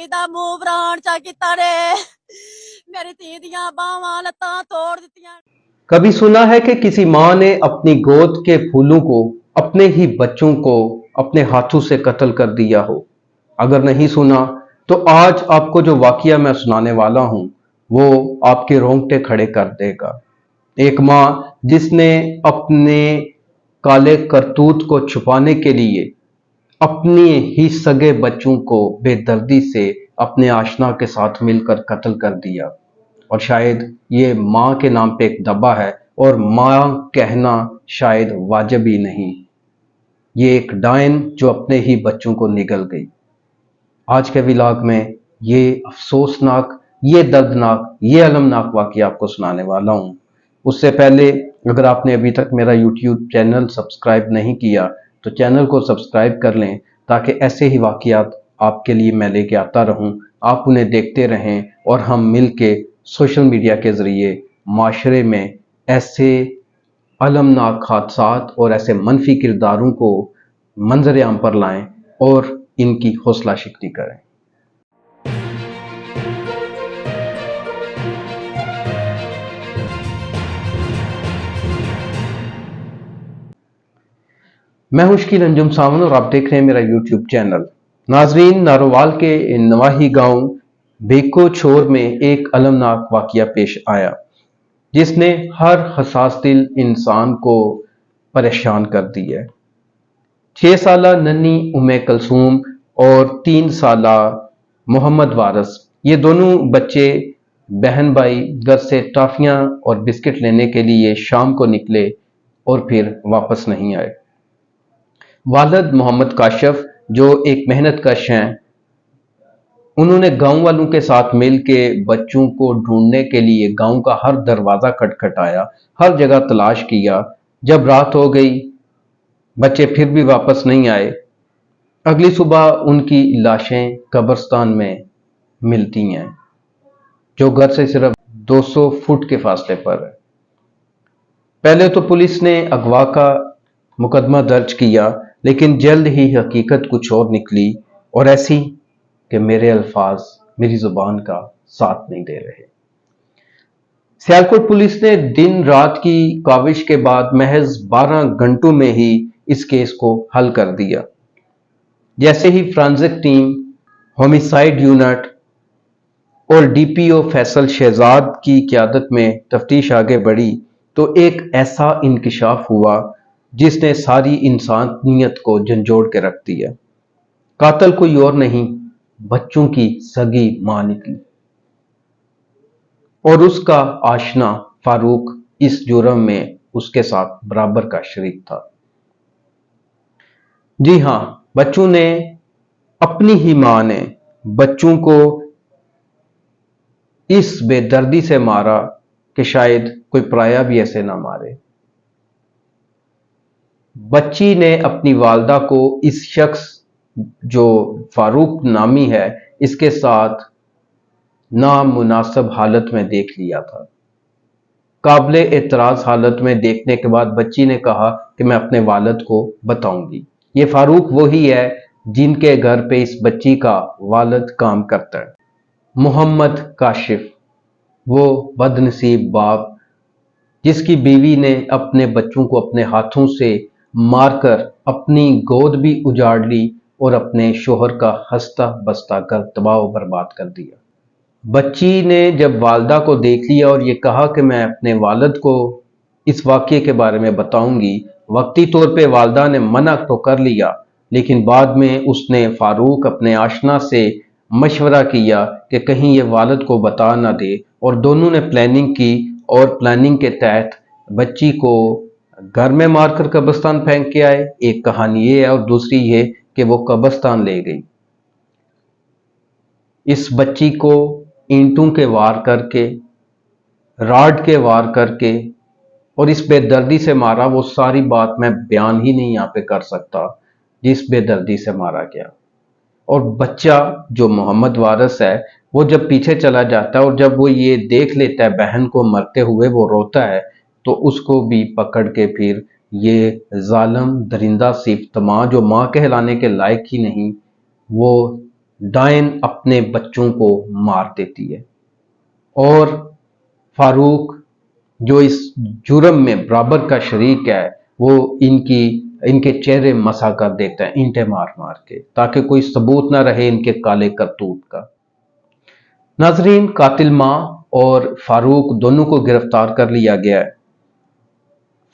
ਦਾ ਮੂੰਹ ਬਰਾਨ ਚਾ ਕੀਤਾ रे मेरी धी दियां बावां लत्तां तोड़ दित्तियां। कभी सुना है कि किसी माँ ने अपनी गोद के फूलों को, अपने ही बच्चों को अपने हाथों से कत्ल कर दिया हो? अगर नहीं सुना तो आज आपको जो वाकया मैं सुनाने वाला हूं वो आपके रोंगटे खड़े कर देगा। एक माँ जिसने अपने काले करतूत को छुपाने के लिए अपने ही सगे बच्चों को बेदर्दी से अपने आशना के साथ मिलकर कत्ल कर दिया। और शायद ये माँ के नाम पे एक दब्बा है और माँ कहना शायद वाजिब ही नहीं। ये एक डायन जो अपने ही बच्चों को निगल गई। आज के व्लॉग में ये अफसोसनाक, ये दर्दनाक, ये अलमनाक वाकया आपको सुनाने वाला हूँ। उससे पहले अगर आपने अभी तक मेरा यूट्यूब चैनल सब्सक्राइब नहीं किया तो चैनल को सब्सक्राइब कर लें ताकि ऐसे ही वाकयात आपके लिए मैं लेके आता रहूं, आप उन्हें देखते रहें और हम मिल के सोशल मीडिया के ज़रिए माशरे में ऐसे अलमनाक हादसात और ऐसे मनफी किरदारों को मंजर आम पर लाएं और इनकी हौसला शिकनी करें। मैं हूं शकील अंजुम सावन और आप देख रहे हैं मेरा यूट्यूब चैनल। नाजरीन, नारोवाल के नवाही गांव बेको छोर में एक अलमनाक वाकया पेश आया जिसने हर हसास दिल इंसान को परेशान कर दिया है। 6 साला नन्ही उम्मे कलसूम और 3 साला मोहम्मद वारस, ये दोनों बच्चे बहन भाई घर से टॉफियां और बिस्किट लेने के लिए शाम को निकले और फिर वापस नहीं आए। वालिद मोहम्मद काशिफ जो एक मेहनत कश हैं, उन्होंने गांव वालों के साथ मिल के बच्चों को ढूंढने के लिए गांव का हर दरवाज़ा खटखटाया, हर जगह तलाश किया। जब रात हो गई, बच्चे फिर भी वापस नहीं आए। अगली सुबह उनकी लाशें कब्रिस्तान में मिलती हैं जो घर से सिर्फ 200 फुट के फासले पर है। पहले तो पुलिस ने अगवा का मुकदमा दर्ज किया, लेकिन जल्द ही हकीकत कुछ और निकली और ऐसी कि मेरे अल्फाज मेरी जुबान का साथ नहीं दे रहे। सियालकोट पुलिस ने दिन रात की काविश के बाद महज 12 घंटों में ही इस केस को हल कर दिया। जैसे ही फ्रांसिक टीम, होमिसाइड यूनिट और डीपीओ फैसल शहजाद की क़यादत में तफ्तीश आगे बढ़ी तो एक ऐसा इंकिशाफ हुआ जिसने सारी इंसानियत को झंझोड़ के रख दिया। कातिल कोई और नहीं, बच्चों की सगी मां निकली और उसका आशना फारूक इस जुर्म में उसके साथ बराबर का शरीक था। जी हां, बच्चों ने, अपनी ही मां ने बच्चों को इस बेदर्दी से मारा कि शायद कोई पराया भी ऐसे ना मारे। बच्ची ने अपनी वालदा को इस शख्स जो फारूक नामी है इसके साथ नामुनासिब हालत में देख लिया था। काबिले एतराज हालत में देखने के बाद बच्ची ने कहा कि मैं अपने वालिद को बताऊंगी। ये फारूक वही है जिनके घर पे इस बच्ची का वालिद काम करता है, मोहम्मद काशिफ, वो बदनसीब बाप जिसकी बीवी ने अपने बच्चों को अपने हाथों से मारकर अपनी गोद भी उजाड़ ली और अपने शोहर का हंसता बसता घर तबाह बर्बाद कर दिया। बच्ची ने जब वालदा को देख लिया और ये कहा कि मैं अपने वालिद को इस वाक़ये के बारे में बताऊंगी, वक्ती तौर पे वालदा ने मना तो कर लिया, लेकिन बाद में उसने फारूक अपने आशना से मशवरा किया कि कहीं ये वालिद को बता ना दे और दोनों ने प्लानिंग की और प्लानिंग के तहत बच्ची को घर में मारकर कब्रिस्तान फेंक के आए। एक कहानी ये है और दूसरी ये कि वो कब्रिस्तान ले गई। इस बच्ची को ईंटों के वार करके, राड के वार करके और इस बेदर्दी से मारा, वो सारी बात मैं बयान ही नहीं यहाँ पे कर सकता जिस बेदर्दी से मारा गया। और बच्चा जो मोहम्मद वारिस है वो जब पीछे चला जाता है और जब वो ये देख लेता है बहन को मरते हुए, वो रोता है, तो उसको भी पकड़ के फिर ये जालिम दरिंदा सिफ्त माँ जो माँ कहलाने के लायक ही नहीं, वो डायन अपने बच्चों को मार देती है और फारूक जो इस जुर्म में बराबर का शरीक है वो इनके चेहरे मसा कर देता है ईंटें मार मार के, ताकि कोई सबूत ना रहे इनके काले करतूत का। नाजरीन, कातिल मां और फारूक दोनों को गिरफ्तार कर लिया गया है।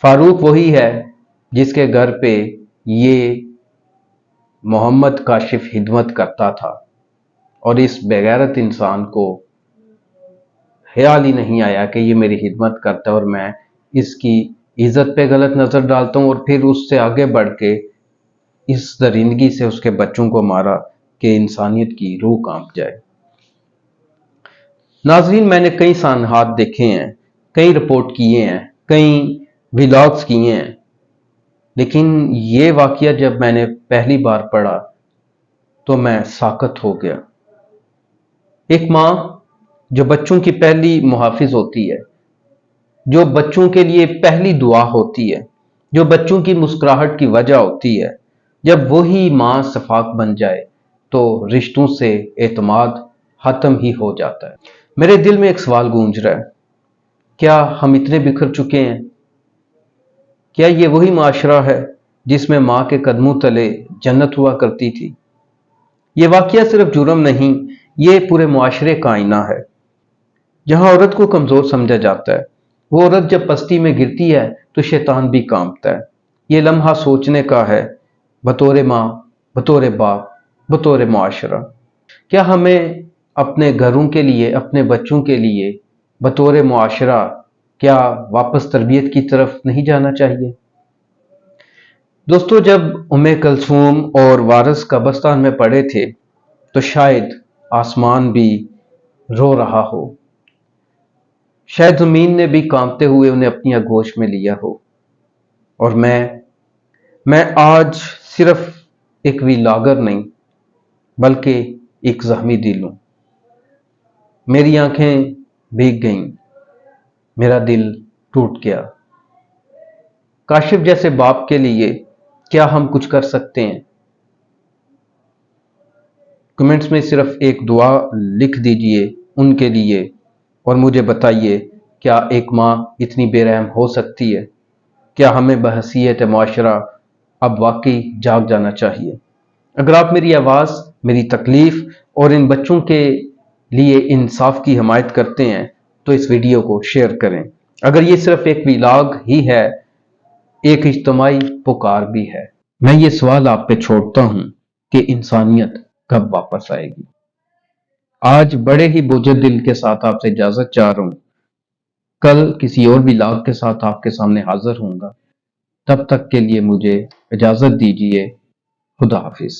फारूक वही है जिसके घर पे ये मोहम्मद काशिफ खिदमत करता था और इस बेगैरत इंसान को ख्याल ही नहीं आया कि ये मेरी खिदमत करता है और मैं इसकी इज्जत पे गलत नजर डालता हूं, और फिर उससे आगे बढ़ के इस दरिंदगी से उसके बच्चों को मारा कि इंसानियत की रूह कांप जाए। नाजरीन, मैंने कई सानहात देखे हैं, कई रिपोर्ट किए हैं, कई व्लॉग्स किए हैं, लेकिन ये वाकया जब मैंने पहली बार पढ़ा तो मैं साकत हो गया। एक मां जो बच्चों की पहली मुहाफिज होती है, जो बच्चों के लिए पहली दुआ होती है, जो बच्चों की मुस्कुराहट की वजह होती है, जब वही मां शफाक बन जाए तो रिश्तों से एतमाद खत्म ही हो जाता है। मेरे दिल में एक सवाल गूंज रहा है, क्या हम इतने बिखर चुके हैं? क्या ये वही माशरा है जिसमें मां के कदमों तले जन्नत हुआ करती थी? ये वाकया सिर्फ जुर्म नहीं, ये पूरे मुआशरे का आईना है। जहां औरत को कमजोर समझा जाता है, वो औरत जब पस्ती में गिरती है तो शैतान भी कांपता है। ये लम्हा सोचने का है, बतौर मां, बतौर बाप, बतौर मुआशरा। क्या हमें अपने घरों के लिए, अपने बच्चों के लिए बतौर मुआशरा क्या वापस तरबियत की तरफ नहीं जाना चाहिए? दोस्तों, जब उम्मे कलसूम और वारिस कब्रिस्तान में पड़े थे तो शायद आसमान भी रो रहा हो, शायद जमीन ने भी कांपते हुए उन्हें अपनी आगोश में लिया हो। और मैं आज सिर्फ एक व्लॉगर नहीं बल्कि एक ज़ख्मी दिल हूं। मेरी आंखें भीग गईं, मेरा दिल टूट गया। काशिफ जैसे बाप के लिए क्या हम कुछ कर सकते हैं? कमेंट्स में सिर्फ एक दुआ लिख दीजिए उनके लिए और मुझे बताइए, क्या एक मां इतनी बेरहम हो सकती है? क्या हमें बहसीयत मुआशरा अब वाकई जाग जाना चाहिए? अगर आप मेरी आवाज़, मेरी तकलीफ और इन बच्चों के लिए इंसाफ की हिमायत करते हैं तो इस वीडियो को शेयर करें। अगर ये सिर्फ एक व्लॉग ही है, एक इज्तिमाई पुकार भी है। मैं ये सवाल आप पे छोड़ता हूं कि इंसानियत कब वापस आएगी। आज बड़े ही बोझिल दिल के साथ आपसे इजाजत चाह रहा हूं। कल किसी और व्लॉग के साथ आपके सामने हाजिर होऊंगा। तब तक के लिए मुझे इजाजत दीजिए। खुदा हाफिज।